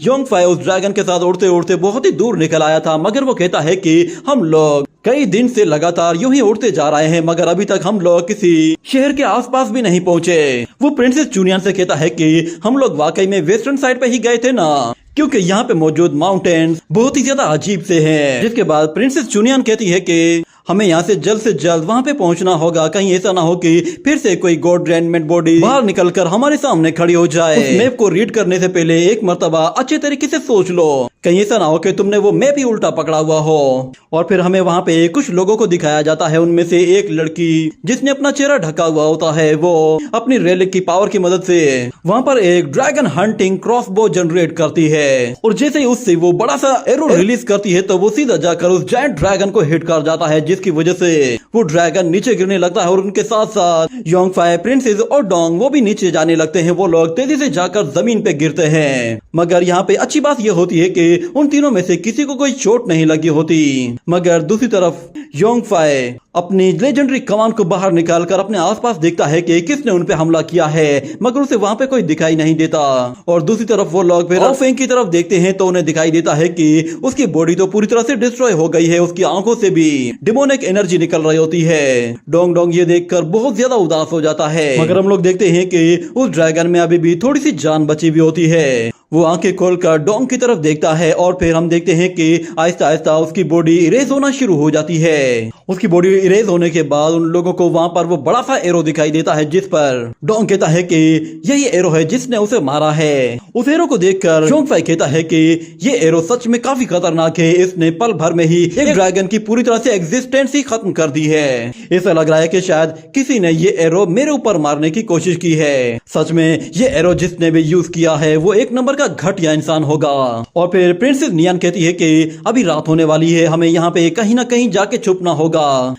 Yong phi उस dragon के साथ उड़ते उड़ते बहुत ही दूर निकल आया था, मगर वो कहता है कि हम लोग कई दिन से लगातार यूं ही उड़ते जा रहे हैं, मगर अभी तक हम लोग किसी शहर के आसपास भी नहीं पहुंचे। वो प्रिंसेस चुनियान से कहता है कि हम लोग वाकई में वेस्टर्न साइड पे ही गए थे ना, क्योंकि यहाँ पे मौजूद माउंटेन्स बहुत ही ज्यादा अजीब से हैं। जिसके बाद प्रिंसेस चुनियान कहती है कि हमें यहाँ से जल्द वहाँ पे पहुँचना होगा, कहीं ऐसा ना हो कि फिर से कोई गॉड ग्रैंडमेंट बॉडी बाहर निकलकर हमारे सामने खड़ी हो जाए। उस मैप को रीड करने से पहले एक मर्तबा अच्छे तरीके से सोच लो, कहीं ऐसा ना हो कि तुमने वो मैप ही उल्टा पकड़ा हुआ हो। और फिर हमें वहाँ पे कुछ लोगों को दिखाया जाता है, उनमें से एक लड़की जिसने अपना चेहरा ढका हुआ होता है, वो अपनी रेलिक की पावर की मदद से वहाँ पर एक ड्रैगन हंटिंग क्रॉसबो जनरेट करती है, और जैसे ही उससे वो बड़ा सा एरो रिलीज करती है तो वो सीधा जाकर उस जायंट ड्रैगन को हिट कर जाता है, जिसकी वजह से वो ड्रैगन नीचे गिरने लगता है। और उनके साथ साथ योंग फाई, प्रिंसेस और डोंग वो भी नीचे जाने लगते हैं। वो लोग तेजी से जाकर जमीन पे गिरते हैं, मगर यहाँ पे अच्छी बात यह होती है कि उन तीनों में से किसी को कोई चोट नहीं लगी होती। मगर दूसरी तरफ योंग फाई अपनी लेजेंडरी कमान को बाहर निकालकर अपने आसपास देखता है कि किसने उन पे हमला किया है, मगर उसे वहाँ पे कोई दिखाई नहीं देता। और दूसरी तरफ वो लोग फिर फेंग की तरफ देखते हैं तो उन्हें दिखाई देता है कि उसकी बॉडी तो पूरी तरह से डिस्ट्रॉय हो गई है, उसकी आंखों से भी डिमोनिक एनर्जी निकल रही होती है। डोंग डोंग ये देखकर बहुत ज्यादा उदास हो जाता है, मगर हम लोग देखते हैं कि उस ड्रैगन में अभी भी थोड़ी सी जान बची हुई होती है। वो आंखें खोलकर डोंग की तरफ देखता है और फिर हम देखते हैं कि आहिस्ता आहिस्ता उसकी बॉडी इरेज होना शुरू हो जाती है। उसकी बॉडी इरेज होने के बाद उन लोगों को वहां पर वो बड़ा सा एरो दिखाई देता है, जिस पर डोंग कहता है कि यही एरो है जिसने उसे मारा है। उस एरो को देखकर योंग फाई कहता है कि ये एरो सच में काफी खतरनाक है, इसने पल भर में ही एक ड्रैगन की पूरी तरह से एग्जिस्टेंस ही खत्म कर दी है। ऐसा लग रहा है कि शायद किसी ने ये एरो मेरे ऊपर मारने की कोशिश की है। सच में ये एरो जिसने भी यूज किया है वो एक नंबर का घटिया इंसान होगा। और फिर प्रिंसेस नियान कहती है कि अभी रात होने वाली है, हमें यहाँ पे कहीं ना कहीं जाके छुपना होगा।